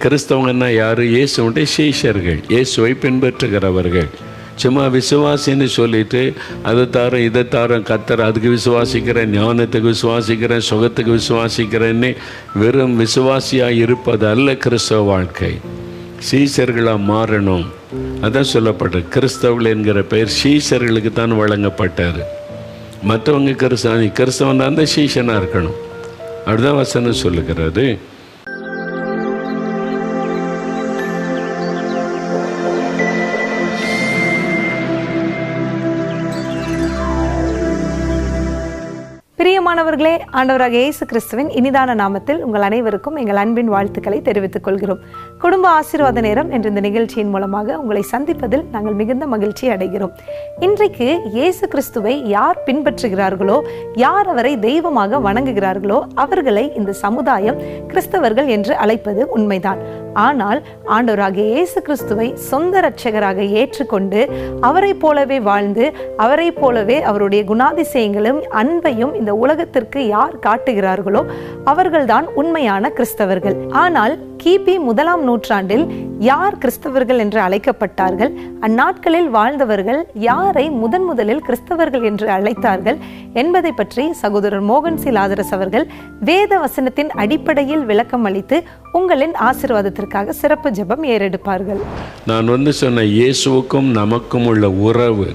கிறிஸ்தவங்கன்னா யார்? இயேசுடைய சீஷர்கள், இயேசுவை பின்பற்றுகிறவர்கள். சும்மா விசுவாசின்னு சொல்லிட்டு அதை தாரம் இதை தாரம் கத்தர் அதுக்கு விசுவாசிக்கிறேன், ஞானத்துக்கு விசுவாசிக்கிறேன், சுகத்துக்கு விசுவாசிக்கிறேன்னு வெறும் விசுவாசியாக இருப்பது அல்ல கிறிஸ்தவ வாழ்க்கை. சீஷர்களாக மாறணும். அதான் சொல்லப்பட்டது. கிறிஸ்தவர்கள் என்கிற பெயர் சீஷர்களுக்கு தான் வழங்கப்பட்டார். மற்றவங்க கிறிஸ்தவன் தான் அந்த சீஷனாக இருக்கணும். அப்படிதான் வசனம் சொல்லுகிறது. பிரியமானவர்களே, ஆண்டவராக இயேசு கிறிஸ்துவின் இனிதான நாமத்தில் உங்கள் அனைவருக்கும் எங்கள் அன்பின் வாழ்த்துக்களை தெரிவித்துக் கொள்கிறோம். குடும்ப ஆசீர்வாத நேரம் என்ற இந்த நிகழ்ச்சியின் மூலமாக உங்களை சந்திப்பதில் நாங்கள் மிகுந்த மகிழ்ச்சி அடைகிறோம். இன்றைக்கு இயேசு கிறிஸ்துவை யார் பின்பற்றுகிறார்களோ, யார் அவரை தெய்வமாக வணங்குகிறார்களோ அவர்களை இந்த சமுதாயம் கிறிஸ்தவர்கள் என்று அழைப்பது உண்மைதான். ஆனால் ஆண்டவராகிய இயேசு கிறிஸ்துவை சொந்த இரட்சகராக ஏற்றுக்கொண்டு அவரை போலவே வாழ்ந்து அவரை போலவே அவருடைய குணாதிசயங்களும் அன்பையும் இந்த உலகத்திற்கு யார் காட்டுகிறார்களோ அவர்கள்தான் உண்மையான கிறிஸ்தவர்கள். ஆனால் கிபி 1ஆம் நூற்றாண்டில் யார் கிறிஸ்தவர்கள் என்று அழைக்கப்பட்டார்கள்? அந்நாட்களில் வாழ்ந்தவர்கள் யாரை முதலில் கிறிஸ்தவர்கள் என்று அழைத்தார்கள் என்பதை பற்றி சகோதரர் மோகன் சி லாசரஸ் அவர்கள் வேத வசனத்தின் அடிப்படையில் விளக்கம் அளித்து உங்களின் ஆசீர்வாதத்திற்காக சிறப்பு ஜெபம் ஏறெடுப்பார்கள். நான் சொன்ன இயேசுவுக்கும் நமக்கும் உள்ள உறவு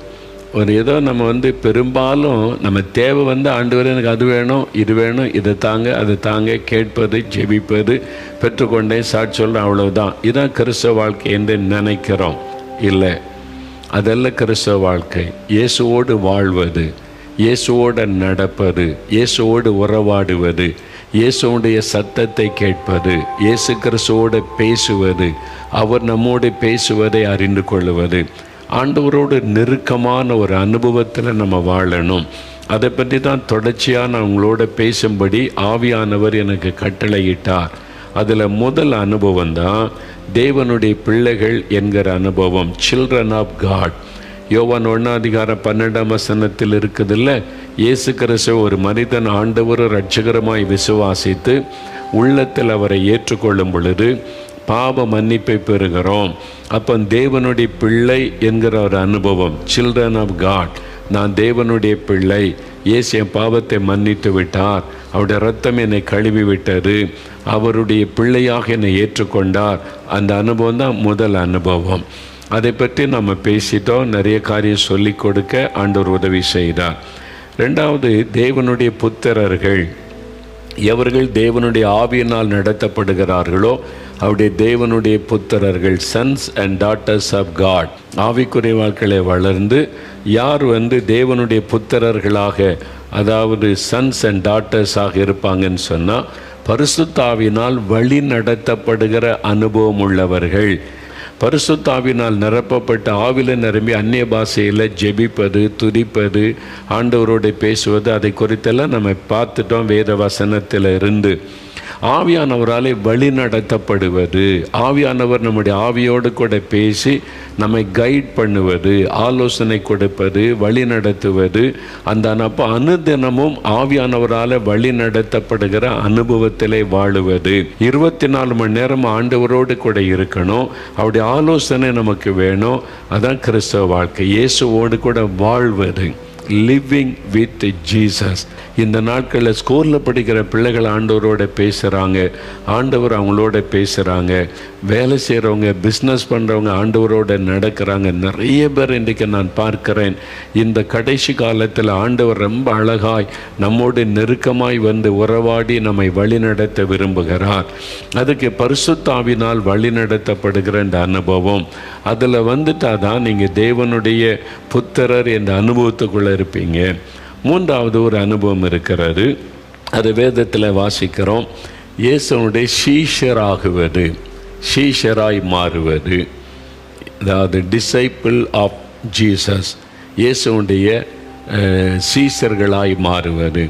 ஏதோ நம்ம பெரும்பாலும் நம்ம தேவை ஆண்டவரே எனக்கு அது வேணும், இது வேணும், இதை தாங்க, அதை தாங்க, கேட்பது, ஜெபிப்பது, பெற்றுக்கொண்டேன், சாட்சி சொல்கிறேன், அவ்வளவுதான். இதுதான் கிறிஸ்தவ வாழ்க்கை என்று நினைக்கிறோம். இல்லை, அதெல்லாம் கிறிஸ்தவ வாழ்க்கை. இயேசுவோடு வாழ்வது, இயேசுவோடு நடப்பது, இயேசுவோடு உறவாடுவது, இயேசுடைய சத்தத்தை கேட்பது, இயேசு கிறிஸ்துவோடு பேசுவது, அவர் நம்மோடு பேசுவதை அறிந்து கொள்வது, ஆண்டவரோடு நெருக்கமான ஒரு அனுபவத்தில் நம்ம வாழணும். அதை பற்றி தான் தொடர்ச்சியாக நான் உங்களோட பேசும்படி ஆவியானவர் எனக்கு கட்டளையிட்டார். அதில் முதல் அனுபவம் தான் தேவனுடைய பிள்ளைகள் என்கிற அனுபவம், சில்ட்ரன் ஆஃப் காட். யோவான் 1:12 இருக்குதில்ல, இயேசு கிறிஸ்து ஒரு மனிதன் ஆண்டவர் இரட்சகருமாய் விசுவாசித்து உள்ளத்தில் அவரை ஏற்றுக்கொள்ளும் பொழுது பாவ மன்னிப்பை பெறுகிறோம். அப்போ தேவனுடைய பிள்ளை என்கிற ஒரு அனுபவம், சில்ட்ரன் ஆஃப் காட். நான் தேவனுடைய பிள்ளை, இயேசு என் பாவத்தை மன்னித்து விட்டார், அவருடைய இரத்தம் என்னை கழுவி விட்டது, அவருடைய பிள்ளையாக என்னை ஏற்றுக்கொண்டார். அந்த அனுபவம் தான் முதல் அனுபவம். அதை பற்றி நம்ம பேசிட்டோம். நிறைய காரியம் சொல்லிக் கொடுக்க ஆண்டவர் உதவி செய்தார். ரெண்டாவது, தேவனுடைய புத்திரர்கள் எவர்கள் தேவனுடைய ஆவியினால் நடத்தப்படுகிறார்களோ அவருடைய தேவனுடைய புத்திரர்கள், sons and daughters of God. ஆவிக்குரிய வாழ்க்கையை வளர்ந்து யார் தேவனுடைய புத்திரர்களாக, அதாவது சன்ஸ் அண்ட் டாட்டர்ஸாக இருப்பாங்கன்னு சொன்னால் பரிசுத்த ஆவியினால் வழி நடத்தப்படுகிற அனுபவம் உள்ளவர்கள். பரிசுத்த ஆவியினால் நிரப்பப்பட்ட ஆவில நிரம்பி அந்நிய பாஷையில் ஜெபிப்பது, துதிப்பது, ஆண்டவரோடு பேசுவது, அதை குறித்தெல்லாம் நம்ம பார்த்துட்டோம் வேத வசனத்தில் இருந்து. ஆவியானவராலே வழி நடத்தப்படுவது, ஆவியானவர் நம்முடைய ஆவியோடு கூட பேசி நம்மை கைட் பண்ணுவது, ஆலோசனை கொடுப்பது, வழி நடத்துவது. அந்த அனுதினமும் ஆவியானவரால் வழி நடத்தப்படுகிற அனுபவத்திலே வாழுவது. 24 மணி நேரம் ஆண்டவரோடு கூட இருக்கணும். அவருடைய ஆலோசனை நமக்கு வேணும். அதான் கிறிஸ்தவ வாழ்க்கை, இயேசுவோடு கூட வாழ்வது, லிவிங் வித் ஜீசஸ். இந்த நாட்களில் ஸ்கூலில் படிக்கிற பிள்ளைகள் ஆண்டவரோட பேசுகிறாங்க, ஆண்டவர் அவங்களோட பேசுகிறாங்க. வேலை செய்கிறவங்க, பிஸ்னஸ் பண்ணுறவங்க ஆண்டவரோட நடக்கிறாங்க. நிறைய பேர் இன்றைக்கு நான் பார்க்கிறேன். இந்த கடைசி காலத்தில் ஆண்டவர் ரொம்ப அழகாய் நம்மோடு நெருக்கமாய் உறவாடி நம்மை வழிநடத்த விரும்புகிறார். அதுக்கு பரிசுத்த ஆவியினால் வழி நடத்தப்படுகிற இந்த அனுபவம், அதில் தான் நீங்கள் தேவனுடைய புத்திரர் என்ற அனுபவத்துக்குள்ளே இருப்பீங்க. மூன்றாவது ஒரு அனுபவம் இருக்கிறது, அது வேதத்தில் வாசிக்கிறோம். இயேசுனுடைய சீஷராகுவது, சீஷராய் மாறுவது, அதாவது டிசைபிள் ஆஃப் ஜீசஸ், இயேசுடைய சீஷர்களாய் மாறுவது.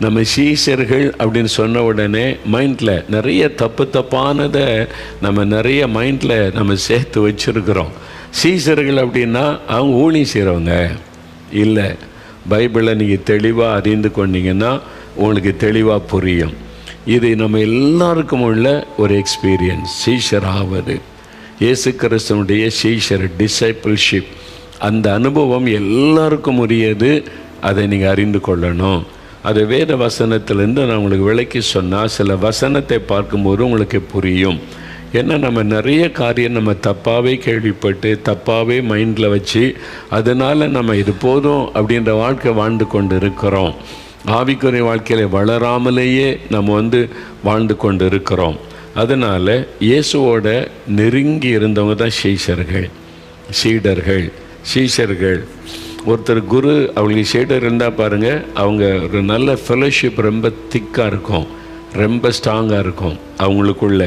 நம்ம சீஷர்கள் அப்படின்னு சொன்ன உடனே மைண்டில் நிறைய தப்பானதை நம்ம நிறைய மைண்டில் நம்ம சேர்த்து வச்சுருக்கிறோம். சீஷர்கள் அப்படின்னா அவங்க ஊழியம் செய்கிறவங்க இல்லை. பைபிளை நீங்கள் தெளிவாக அறிந்து கொண்டீங்கன்னா உங்களுக்கு தெளிவாக புரியும். இது நம்ம எல்லாருக்கும் உள்ள ஒரு எக்ஸ்பீரியன்ஸ். சீஷர் ஆவது, இயேசு கிறிஸ்துவனுடைய சீஷர், டிசைபிள்ஷிப், அந்த அனுபவம் எல்லாருக்கும் உரியது. அதை நீங்கள் அறிந்து கொள்ளணும். அது வேத வசனத்திலேருந்து நான் உங்களுக்கு விளக்கி சொன்னால் சில வசனத்தை பார்க்கும்போது உங்களுக்கு புரியும். ஏன்னா நம்ம நிறைய காரியம் நம்ம தப்பாகவே கேள்விப்பட்டு தப்பாகவே மைண்டில் வச்சு அதனால் நம்ம இது போதும் அப்படின்ற வாழ்க்கை வாழ்ந்து கொண்டு இருக்கிறோம். ஆவிக்குரிய வாழ்க்கையில் வளராமலேயே நம்ம வாழ்ந்து கொண்டு இருக்கிறோம். அதனால் இயேசுவோட நெருங்கி இருந்தவங்க தான் சீடர்கள். ஒருத்தர் குரு அவங்களுக்கு சீடர் இருந்தால் பாருங்கள், அவங்க ஒரு நல்ல ஃபெலோஷிப் ரொம்ப திக்காக இருக்கும், ரொம்ப ஸ்ட்ராங்காக இருக்கும் அவங்களுக்குள்ள.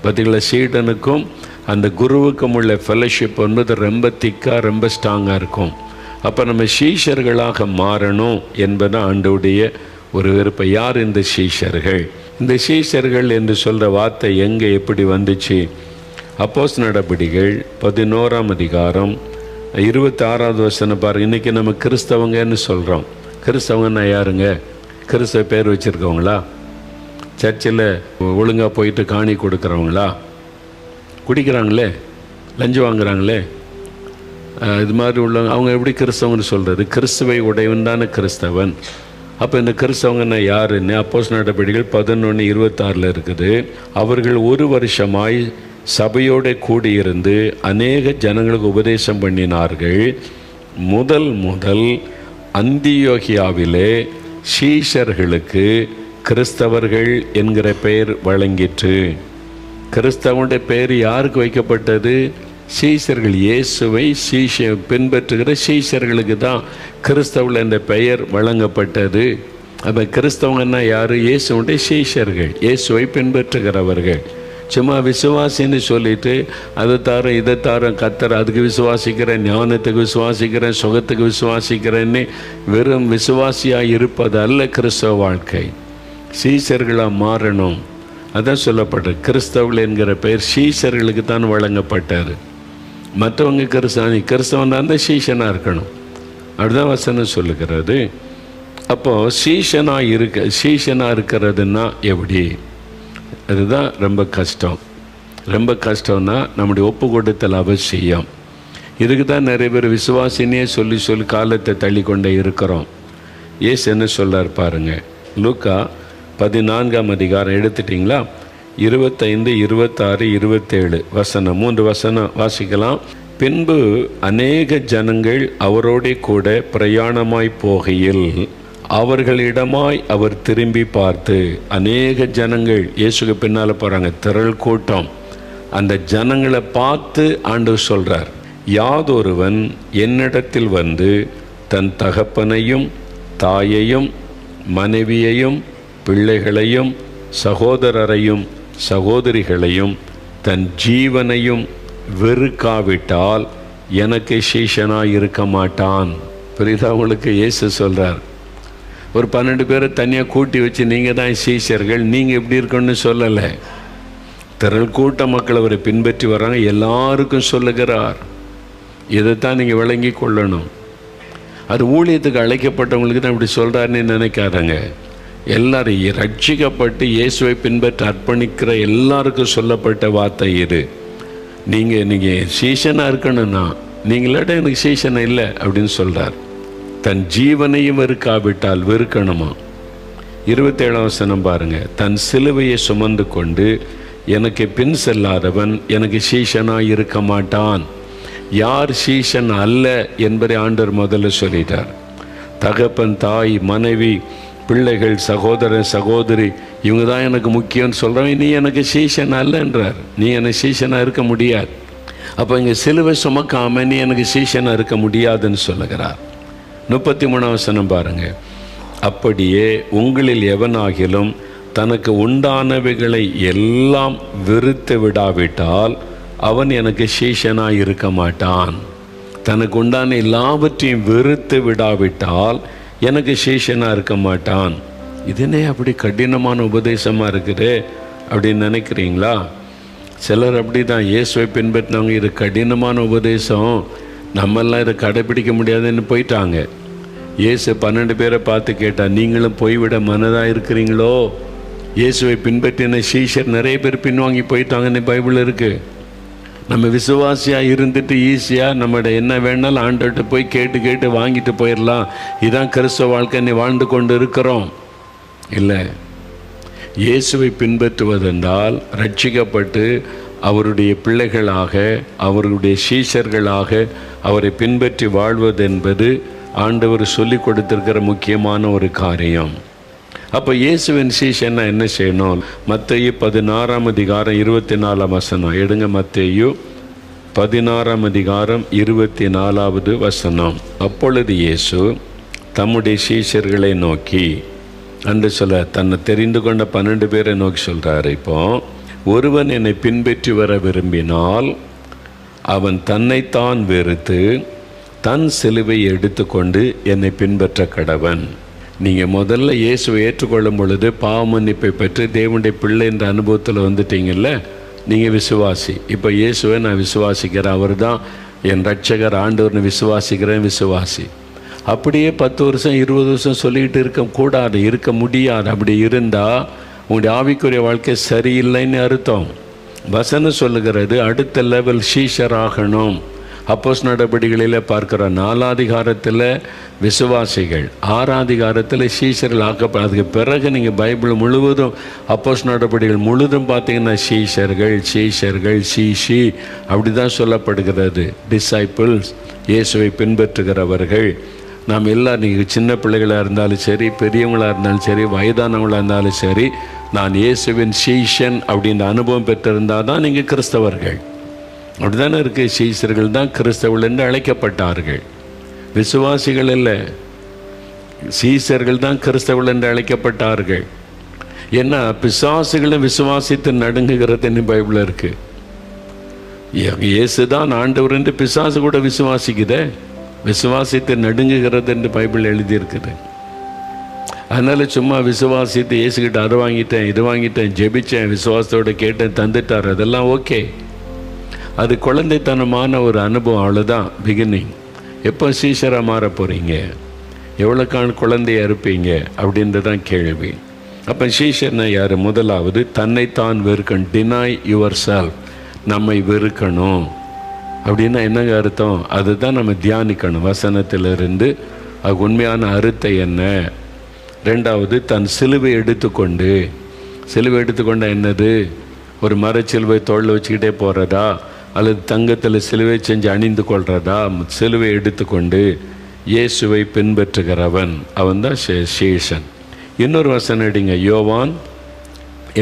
பார்த்திங்களா, சீடனுக்கும் அந்த குருவுக்கும் உள்ள ஃபெலோஷிப் ரொம்ப திக்காக ரொம்ப ஸ்ட்ராங்காக இருக்கும். அப்போ நம்ம சீஷர்களாக மாறணும் என்பது ஆண்டவருடைய ஒரு விருப்பம். யார் இந்த சீஷர்கள்? இந்த சீஷர்கள் என்று சொல்கிற வார்த்தை எங்கே எப்படி வந்துச்சு? அப்போஸ்தலர் நடபடிகள் 11ஆம் அதிகாரம் 26வது வசனம் பாருங்கள். இன்றைக்கி நம்ம கிறிஸ்தவங்கன்னு சொல்கிறோம். கிறிஸ்தவங்கன்னா யாருங்க? கிறிஸ்தவ பேர் வச்சுருக்கவங்களா? சர்ச்சில் ஒழுங்காக போயிட்டு காணி கொடுக்குறவங்களா? குடிக்கிறாங்களே, லஞ்சம் வாங்குறாங்களே, இது மாதிரி உள்ளவங்க அவங்க எப்படி கிறிஸ்தவங்கன்னு சொல்கிறது? கிறிஸ்துவை உடையவன் தானே கிறிஸ்தவன். அப்போ இந்த கிறிஸ்தவங்கன்னா யாருன்னு அப்போஸ்தலர் நடபடிகள் 11:26 இருக்குது. அவர்கள் 1 வருஷமாய் சபையோடு கூடியிருந்து அநேக ஜனங்களுக்கு உபதேசம் பண்ணினார்கள். முதல் அந்தியோகியாவிலே சீஷர்களுக்கு கிறிஸ்தவர்கள் என்கிற பெயர் வழங்கிற்று. கிறிஸ்தவனுடைய பெயர் யாருக்கு வைக்கப்பட்டது? சீஷர்கள். இயேசுவை பின்பற்றுகிற சீஷர்களுக்கு தான் கிறிஸ்தவர்கள் என்ற பெயர் வழங்கப்பட்டது. அப்போ கிறிஸ்தவங்கன்னா யார்? இயேசுடைய சீஷர்கள், இயேசுவை பின்பற்றுகிறவர்கள். சும்மா விசுவாசின்னு சொல்லிட்டு அதை தாரம் இதை தாரம் கத்தர் அதுக்கு விசுவாசிக்கிறேன், ஞானத்துக்கு விசுவாசிக்கிறேன், சுகத்துக்கு விசுவாசிக்கிறேன்னு வெறும் விசுவாசியாக இருப்பது அல்ல கிறிஸ்தவ வாழ்க்கை. சீஷர்களாக மாறணும். அதான் சொல்லப்பட்டது. கிறிஸ்தவர்கள் என்கிற பெயர் சீஷர்களுக்கு தான் வழங்கப்பட்டார். மற்றவங்க கிறிஸ்தவன் தான் சீஷனாக இருக்கணும். அப்படிதான் வசனம் சொல்லுகிறது. அப்போது சீஷனாக இருக்கிறதுன்னா எப்படி? அதுதான் ரொம்ப கஷ்டம்னா நம்முடைய ஒப்பு கொடுத்தல் அவசியம். இதுக்கு தான் நிறைய பேர் விசுவாசினே சொல்லி காலத்தை தள்ளி கொண்டே இருக்கிறோம். இயேசு என்ன சொல்றார் பாருங்க. லூக்கா 14ஆம் அதிகாரம் எடுத்துட்டிங்களா? 25, 26, 27 வசனம், 3 வசனம் வாசிக்கலாம். பின்பு அநேக ஜனங்கள் அவரோடே கூட பிரயாணமாய் போகையில் அவர்களிடமாய் அவர் திரும்பி பார்த்து, அநேக ஜனங்கள் இயேசுக்கு பின்னால் போகிறாங்க, திரள் கூட்டம். அந்த ஜனங்களை பார்த்து ஆண்டவர் சொல்கிறார், யாதொருவன் என்னிடத்தில் வந்து தன் தகப்பனையும் தாயையும் மனைவியையும் பிள்ளைகளையும் சகோதரரையும் சகோதரிகளையும் தன் ஜீவனையும் வெறுக்காவிட்டால் எனக்கு சீஷனாக இருக்க மாட்டான். புரியுதா உங்களுக்கு? இயேசு சொல்கிறார், ஒரு 12 பேரை தனியாக கூட்டி வச்சு நீங்கள் தான் சீஷர்கள், நீங்கள் எப்படி இருக்கணும்னு சொல்லலை. திரள் கூட்ட மக்கள் அவரை பின்பற்றி வராங்க, எல்லாருக்கும் சொல்லுகிறார். இதைத்தான் நீங்கள் விளங்கி கொள்ளணும். அது ஊழியத்துக்கு அழைக்கப்பட்டவங்களுக்கு தான் இப்படி சொல்கிறாருன்னு நினைக்காதங்க. எல்லாரும் ரட்சிக்கப்பட்டு இயேசுவை பின்பற்றி அர்ப்பணிக்கிற எல்லாருக்கும் சொல்லப்பட்ட வார்த்தை இது. நீங்கள் சீஷனாக இருக்கணும்னா நீங்களாட்ட எனக்கு சீஷனை இல்லை அப்படின்னு சொல்கிறார். தன் ஜீவனையும் வெறுக்காவிட்டால் வெறுக்கணுமா? 27ஆம் வசனம் பாருங்க. தன் சிலுவையை சுமந்து கொண்டு எனக்கு பின் செல்லாதவன் எனக்கு சீஷனாக இருக்க மாட்டான். யார் சீஷன் அல்ல என்பதை ஆண்டவர் முதல்ல சொல்லிட்டார். தகப்பன், தாய், மனைவி, பிள்ளைகள், சகோதரன், சகோதரி, இவங்க தான் எனக்கு முக்கியம்னு சொல்கிறவன் நீ எனக்கு சீஷன் அல்லன்றார். நீ எனக்கு சீஷனாக இருக்க முடியாது. அப்போ இங்கே சிலுவை சுமக்காமல் நீ எனக்கு சீஷனாக இருக்க முடியாதுன்னு சொல்லுகிறார். 33ஆம் வசனம் பாருங்க. அப்படியே உங்களில் எவனாகிலும் தனக்கு உண்டானவைகளை எல்லாம் வெறுத்து விடாவிட்டால் அவன் எனக்கு சீஷனாக இருக்க மாட்டான். தனக்கு உண்டான எல்லாவற்றையும் வெறுத்து விடாவிட்டால் எனக்கு சீஷனாக இருக்க மாட்டான். இதுனே அப்படி கடினமான உபதேசமாக இருக்குது அப்படின்னு நினைக்கிறீங்களா? சிலர் அப்படி தான் இயேசுவை பின்பற்றினவங்க, இது கடினமான உபதேசம், நம்மெல்லாம் இதை கடைப்பிடிக்க முடியாதுன்னு போயிட்டாங்க. இயேசு 12 பேரை பார்த்து கேட்டால், நீங்களும் போய்விட மனதாக இருக்கிறீங்களோ இயேசுவை பின்பற்றின சீஷர் நிறைய பேர் பின்வாங்கி போயிட்டாங்கன்னு பைபிள் இருக்குது. நம்ம விசுவாசியாக இருந்துட்டு ஈஸியாக நம்மளோட என்ன வேணாலும் ஆண்டவர்கிட்ட போய் கேட்டு கேட்டு வாங்கிட்டு போயிடலாம், இதான் கிறிஸ்தவ வாழ்க்கை நீ வாழ்ந்து கொண்டு இருக்கிறோம். இல்லை, இயேசுவை பின்பற்றுவதென்றால் ரட்சிக்கப்பட்டு அவருடைய பிள்ளைகளாக அவருடைய சீஷர்களாக அவரை பின்பற்றி வாழ்வது என்பது ஆண்டவர் சொல்லி கொடுத்திருக்கிற முக்கியமான ஒரு காரியம். அப்போ இயேசுவின் சீஷன்னா என்ன செய்யணும்? மத்தேயு 16ஆம் அதிகாரம் 24ஆம் வசனம் எடுங்க. மத்தேயு 16ஆம் அதிகாரம் 24வது வசனம். அப்பொழுது இயேசு தம்முடைய சீஷர்களை நோக்கி அன்று சொல்ல தன்னை தெரிந்து கொண்ட 12 பேரை நோக்கி சொல்கிறார். இப்போ ஒருவன் என்னை பின்பற்றி வர விரும்பினால் அவன் தன்னைத்தான் வெறுத்து தன் சிலுவை எடுத்துக்கொண்டு என்னை பின்பற்ற கடவன். நீங்கள் முதல்ல இயேசுவை ஏற்றுக்கொள்ளும் பொழுது பாவ மன்னிப்பை பெற்று தேவனுடைய பிள்ளை என்ற அனுபவத்தில் வந்துட்டீங்கல்ல, நீங்கள் விசுவாசி. இப்போ இயேசுவை நான் விசுவாசிக்கிறேன், அவர் தான் என் ரட்சகர் ஆண்டவர்னு விசுவாசிக்கிறேன், விசுவாசி. அப்படியே 10 வருஷம் 20 வருஷம் சொல்லிக்கிட்டு இருக்கக்கூடாது, இருக்க முடியாது. அப்படி இருந்தால் உங்களுடைய ஆவிக்குரிய வாழ்க்கை சரியில்லைன்னு அர்த்தம். வசனம் சொல்லுகிறது அடுத்த லெவல் சீஷர் ஆகணும். அப்போஸ் நடபடிகளில் பார்க்குறோம். 4ஆம் அதிகாரத்தில் விசுவாசிகள், 6ஆம் அதிகாரத்தில் சீஷர்கள் ஆக்கப்படும். அதுக்கு பிறகு நீங்கள் பைபிள் முழுவதும் அப்போஸ் நடபடிகள் முழுதும் பார்த்தீங்கன்னா சீஷர்கள் சீஷர்கள் சீஷி அப்படி தான் சொல்லப்படுகிறது. டிசைபிள்ஸ், இயேசுவை பின்பற்றுகிறவர்கள். நாம் எல்லாம், நீங்கள் சின்ன பிள்ளைகளாக இருந்தாலும் சரி, பெரியவங்களாக இருந்தாலும் சரி, வயதானவங்களாக இருந்தாலும் சரி, நான் இயேசுவின் சீஷன் அப்படின்ற அனுபவம் பெற்றிருந்தால் தான் நீங்கள் கிறிஸ்தவர்கள். அப்படி தானே இருக்குது. சீஷர்கள் தான் கிறிஸ்தவர்கள் என்று அழைக்கப்பட்டார்கள், விசுவாசிகள் இல்லை. சீஷர்கள் தான் கிறிஸ்தவர்கள் என்று அழைக்கப்பட்டார்கள். ஏன்னா பிசாசுகளும் விசுவாசித்து நடுங்குகிறதுன்னு பைபிள் இருக்குது. இயேசு தான் ஆண்டவர் என்று பிசாசு கூட விசுவாசிக்குதே, விசுவாசித்து நடுங்குகிறது என்று பைபிள் எழுதியிருக்குது. அதனால் சும்மா விசுவாசித்து இயேசுக்கிட்ட அதை வாங்கிட்டேன் இது வாங்கிட்டேன் ஜெபிச்சேன் விசுவாசத்தோடு கேட்டேன் தந்துட்டார், அதெல்லாம் ஓகே. அது குழந்தைத்தனமான ஒரு அனுபவம், அவ்வளோதான் பிகினிங். எப்போ சீஷராக மாற போகிறீங்க, எவ்வளோ குழந்தையாக இருப்பீங்க அப்படின்றதான் கேள்வி. அப்போ சீஷர்னா யார்? முதலாவது தன்னைத்தான் வெறுக்கணும். டினாய் யுவர் செல்ஃப், நம்மை வெறுக்கணும். அப்படின்னா என்னங்க அர்த்தம்? அதுதான் நம்ம தியானிக்கணும் வசனத்திலிருந்து. அது உண்மையான அர்த்தம் என்ன? ரெண்டாவது தன் சிலுவை எடுத்துக்கொண்டு, சிலுவை எடுத்துக்கொண்டா என்னது? ஒரு மரச்சிலுவை தோளில் வச்சுக்கிட்டே போகிறதா, அல்லது தங்கத்தில் சிலுவை செஞ்சு அணிந்து கொள்கிறதா? சிலுவை எடுத்துக்கொண்டு இயேசுவை பின்பற்றுகிறவன் அவன் தான் சீஷன். இன்னொரு வசனம் எடுங்க, யோவான்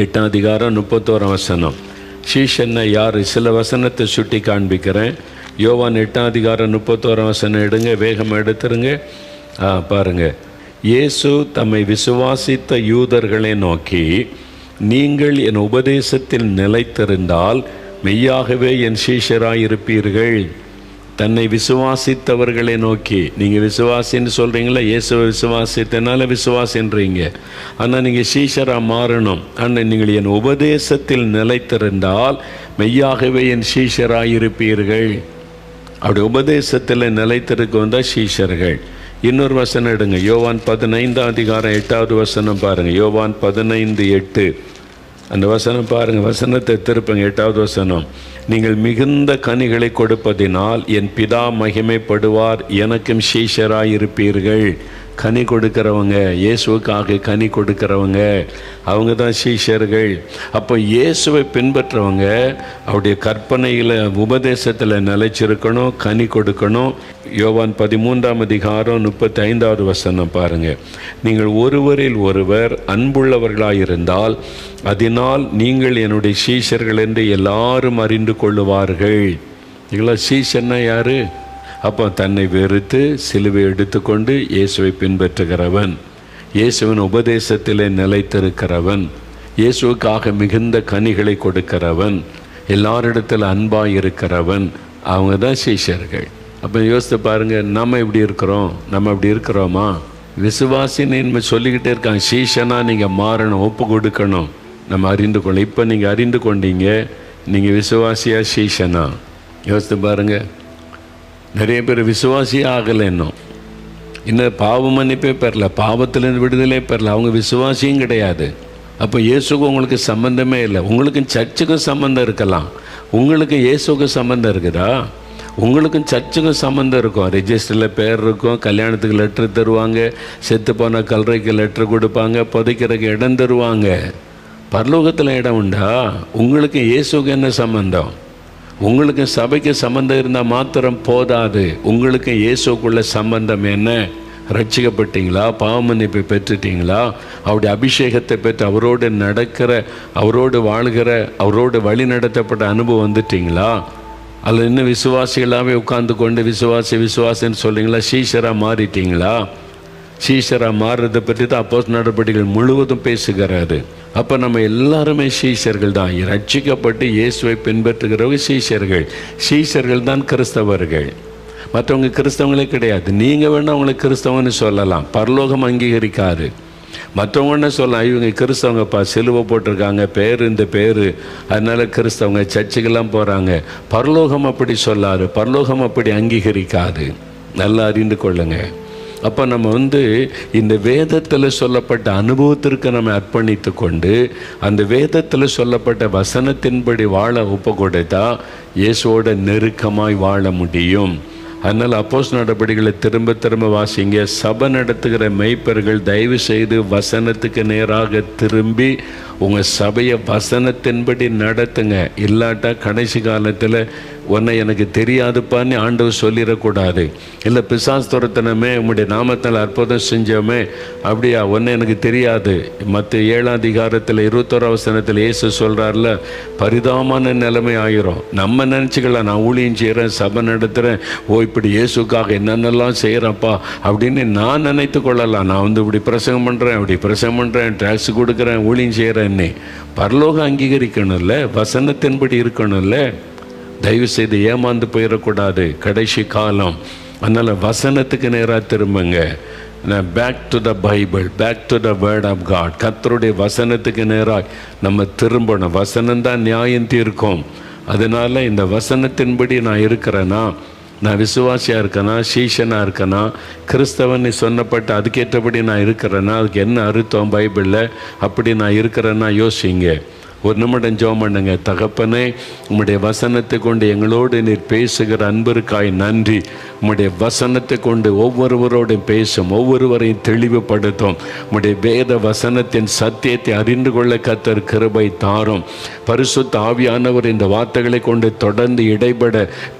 8ஆம் அதிகாரம் 31ஆம் வசனம். சீஷன்னா யார்? சில வசனத்தை சுட்டி காண்பிக்கிறேன். யோவான் 8ஆம் அதிகாரம் 31ஆம் வசனம் எடுங்க, வேகமாக எடுத்துருங்க. பாருங்கள், இயேசு தம்மை விசுவாசித்த யூதர்களை நோக்கி, நீங்கள் என் உபதேசத்தில் நிலைத்திருந்தால் மெய்யாகவே என் சீஷராயிருப்பீர்கள். தன்னை விசுவாசித்தவர்களை நோக்கி, நீங்கள் விசுவாசின்னு சொல்கிறீங்களா? இயேசுவை விசுவாசித்தனால விசுவாசின்றீங்க. ஆனால் நீங்கள் சீஷராக மாறணும். ஆனால் நீங்கள் என் உபதேசத்தில் நிலைத்திருந்தால் மெய்யாகவே என் சீஷராயிருப்பீர்கள். அப்படி உபதேசத்தில் நிலைத்திருக்க வந்தால் சீஷர்கள். இன்னொரு வசனம் எடுங்க, யோவான் 15ஆம் அதிகாரம் 8வது வசனம் பாருங்கள். யோவான் 15:8 அந்த வசனம் பாருங்கள். வசனத்தை திருப்புங்க. 8வது வசனம், நீங்கள் மிகுந்த கனிகளை கொடுப்பதினால் என் பிதா மகிமைப்படுவார், எனக்கும் சீஷராயிருப்பீர்கள். கனி கொடுக்கிறவங்க, இயேசுவுக்காக கனி கொடுக்கிறவங்க, அவங்க தான் சீஷர்கள். அப்போ இயேசுவை பின்பற்றவங்க அவருடைய கற்பனையில் உபதேசத்தில் நிலைச்சிருக்கணும், கனி கொடுக்கணும். யோவான் 13ஆம் அதிகாரம் 35வது வசனம் பாருங்கள். நீங்கள் ஒருவரில் ஒருவர் அன்புள்ளவர்களாயிருந்தால் அதனால் நீங்கள் என்னுடைய சீஷர்கள் என்று எல்லாரும் அறிந்து கொள்ளுவார்கள். இதெல்லாம் சீஷன்னா யார்? அப்போ தன்னை வெறுத்து சிலுவை எடுத்துக்கொண்டு இயேசுவை பின்பற்றுகிறவன், இயேசுவின் உபதேசத்திலே நிலைத்திருக்கிறவன், இயேசுவுக்காக மிகுந்த கனிகளை கொடுக்கிறவன், எல்லாரிடத்தில் அன்பாக இருக்கிறவன், அவங்க தான் சீஷர்கள். அப்போ யோசித்து பாருங்கள், நம்ம எப்படி இருக்கிறோம்? நம்ம அப்படி இருக்கிறோமா? விசுவாசின்னு சொல்லிக்கிட்டே இருக்காங்க. சீஷனாக நீங்கள் மாறணும், ஒப்பு கொடுக்கணும், நம்ம அறிந்து கொள்ளணும். இப்போ நீங்கள் அறிந்து கொண்டீங்க, நீங்கள் விசுவாசியா சீஷனா? யோசித்து பாருங்கள். நிறைய பேர் விசுவாசியே ஆகலை, இன்னும் பாவ மன்னிப்பே பெறல, பாவத்திலிருந்து விடுதலே பெறல, அவங்க விசுவாசியும் கிடையாது. அப்போ இயேசுக்கும் உங்களுக்கு சம்பந்தமே இல்லை. உங்களுக்கும் சர்ச்சுக்கும் சம்பந்தம் இருக்கலாம், உங்களுக்கும் இயேசுக்கும் சம்பந்தம் இருக்குதா? உங்களுக்கும் சர்ச்சுக்கும் சம்மந்தம் இருக்கும். ரெஜிஸ்டரில் பேர் இருக்கும், கல்யாணத்துக்கு லெட்ரு தருவாங்க, செத்து போன கல்லறைக்கு லெட்ரு கொடுப்பாங்க, புதைக்கிறதுக்கு இடம் தருவாங்க. பரலோகத்தில் இடம் உண்டா? உங்களுக்கு இயேசுக்கு என்ன சம்பந்தம்? உங்களுக்கு சபைக்கு சம்பந்தம் இருந்தால் மாத்திரம் போதாது, உங்களுக்கு இயேசுக்குள்ள சம்பந்தம் என்ன? ரட்சிக்கப்பட்டீங்களா? பாவமன்னிப்பை பெற்றுட்டீங்களா? அவருடைய அபிஷேகத்தை பெற்று அவரோடு நடக்கிற, அவரோடு வாழ்கிற, அவரோடு வழி நடத்தப்பட்ட அனுபவம் வந்துட்டீங்களா? அதில் இன்னும் விசுவாசிகளாகவே உட்கார்ந்து கொண்டு விசுவாசின்னு சொல்கிறீங்களா? சீஷராக மாறிட்டீங்களா? சீஷராக மாறுறதை பற்றி தான் அப்போஸ்தலர் நடவடிக்கைகள் முழுவதும் பேசுகிறாரு. அப்போ நம்ம எல்லாருமே சீஷர்கள் தான். ரட்சிக்கப்பட்டு இயேசுவை பின்பற்றுகிறவங்க சீஷர்கள் தான் கிறிஸ்தவர்கள். மற்றவங்க கிறிஸ்தவங்களே கிடையாது. நீங்கள் வேணால் அவங்களை கிறிஸ்தவன்னு சொல்லலாம், பரலோகம் அங்கீகரிக்காது. மற்றவங்க என்ன சொல்லலாம், இவங்க கிறிஸ்தவங்கப்பா, சிலுவை போட்டிருக்காங்க, பேர் இந்த பேர், அதனால் கிறிஸ்தவங்க சர்ச்சுக்கெல்லாம் போகிறாங்க. பரலோகம் அப்படி சொல்லாது, பரலோகம் அப்படி அங்கீகரிக்காது. நல்லா அறிந்து கொள்ளுங்க. அப்போ நம்ம இந்த வேதத்தில் சொல்லப்பட்ட அனுபவத்திற்கு நம்ம அர்ப்பணித்து கொண்டு அந்த வேதத்தில் சொல்லப்பட்ட வசனத்தின்படி வாழ ஒப்பு கொடுத்தா இயேசுவோட நெருக்கமாய் வாழ முடியும். அதனால் அப்போஸ்தலர் நடவடிக்கைகளை திரும்ப திரும்ப வாசிங்க. சபை நடத்துகிற மெய்ப்பர்கள் தயவு செய்து வசனத்துக்கு நேராக திரும்பி உங்கள் சபையை வசனத்தின்படி நடத்துங்க. இல்லாட்டா கடைசி காலத்தில் உன்னை எனக்கு தெரியாதுப்பான்னு ஆண்டவர் சொல்லிடக்கூடாது. இல்லை பிசாசு துரத்தினமே, உங்களுடைய நாமத்தில் அற்புதம் செஞ்சோமே, அப்படியா, ஒன்று எனக்கு தெரியாது. மற்ற 7ஆம் அதிகாரத்தில் 21ஆம் வசனத்தில் இயேசு சொல்கிறார்ல, பரிதாபமான நிலைமை ஆகிரும். நம்ம நினச்சிக்கலாம், நான் ஊழியம் செய்கிறேன், சபை நடத்துகிறேன், இப்படி இயேசுக்காக என்னென்னலாம் செய்கிறப்பா அப்படின்னு நான் நினைத்து கொள்ளலாம். நான் இப்படி பிரசங்கம் பண்ணுறேன், அப்படி பிரசங்கம் பண்ணுறேன், டேக்ஸ் கொடுக்குறேன், ஊழியம் செய்கிறேன்னு. பரலோகம் அங்கீகரிக்கணும்ல, வசனத்தின்படி இருக்கணும்ல. தயவு செய்து ஏமாந்து போயிடக்கூடாது கடைசி காலம். அதனால் வசனத்துக்கு நேராக திரும்புங்க. Back to the Bible, back to the word of God. கர்த்தருடைய வசனத்துக்கு நேராக நம்ம திரும்பணும். வசனம்தான் நியாயம் தீர்க்கும். அதனால் இந்த வசனத்தின்படி நான் இருக்கிறேன்னா, நான் விசுவாசியாக இருக்கேனா, சீஷனாக இருக்கேனா, கிறிஸ்தவன் சொன்னப்பட்ட அதுக்கேற்றபடி நான் இருக்கிறேன்னா, அதுக்கு என்ன அர்த்தம் பைபிளில்? அப்படி நான் இருக்கிறேன்னா யோசிங்க. ஒரு நிமிடம் ஜெபம் பண்ணுங்க. தகப்பனே, உம்முடைய வசனத்தை கொண்டு எங்களோடு நீர் பேசுகிற அன்பிற்காய் நன்றி. உம்முடைய வசனத்தை கொண்டு ஒவ்வொருவரோடும் பேசும், ஒவ்வொருவரையும் தெளிவுபடுத்தும். உம்முடைய வேத வசனத்தின் சத்தியத்தை அறிந்து கொள்ள கர்த்தர் கிருபை தாரும். பரிசுத்த ஆவியானவர் இந்த வார்த்தைகளை கொண்டு தொடர்ந்து இடைபட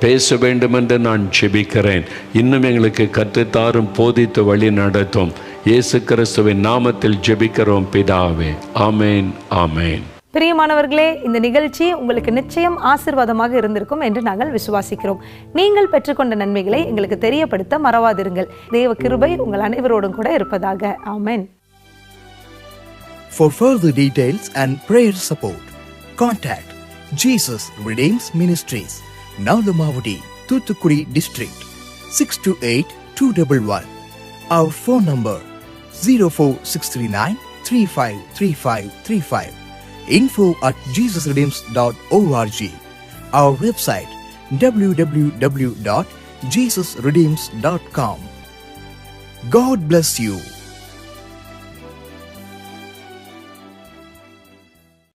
பேச வேண்டும் என்று நான் ஜெபிக்கிறேன். இன்னும் எங்களுக்கு கற்றுத்தாரும், போதித்து வழி நடத்தும். இயேசு கிறிஸ்துவின் நாமத்தில் ஜெபிக்கிறோம் பிதாவே. ஆமேன், ஆமேன். பிரியமானவர்களே, இந்த நிகழ்ச்சி உங்களுக்கு நிச்சயம் ஆசீர்வாதமாக இருந்திருக்கும் என்று நாங்கள் விசுவாசிக்கிறோம். நீங்கள் பெற்றுக்கொண்ட நன்மைகளை எங்களுக்கு தெரியப்படுத்த மறவாதிருங்கள். தேவ கிருபை உங்கள் அனைவரோடும் கூட இருப்பதாக. ஆமென். For further details and prayer support, contact Jesus Redeems Ministries, Nalumavudi, Thoothukudi District, 628-211. Our phone number 04639 353535. info@jesusredeems.org. Our website www.jesusredeems.com. God bless you.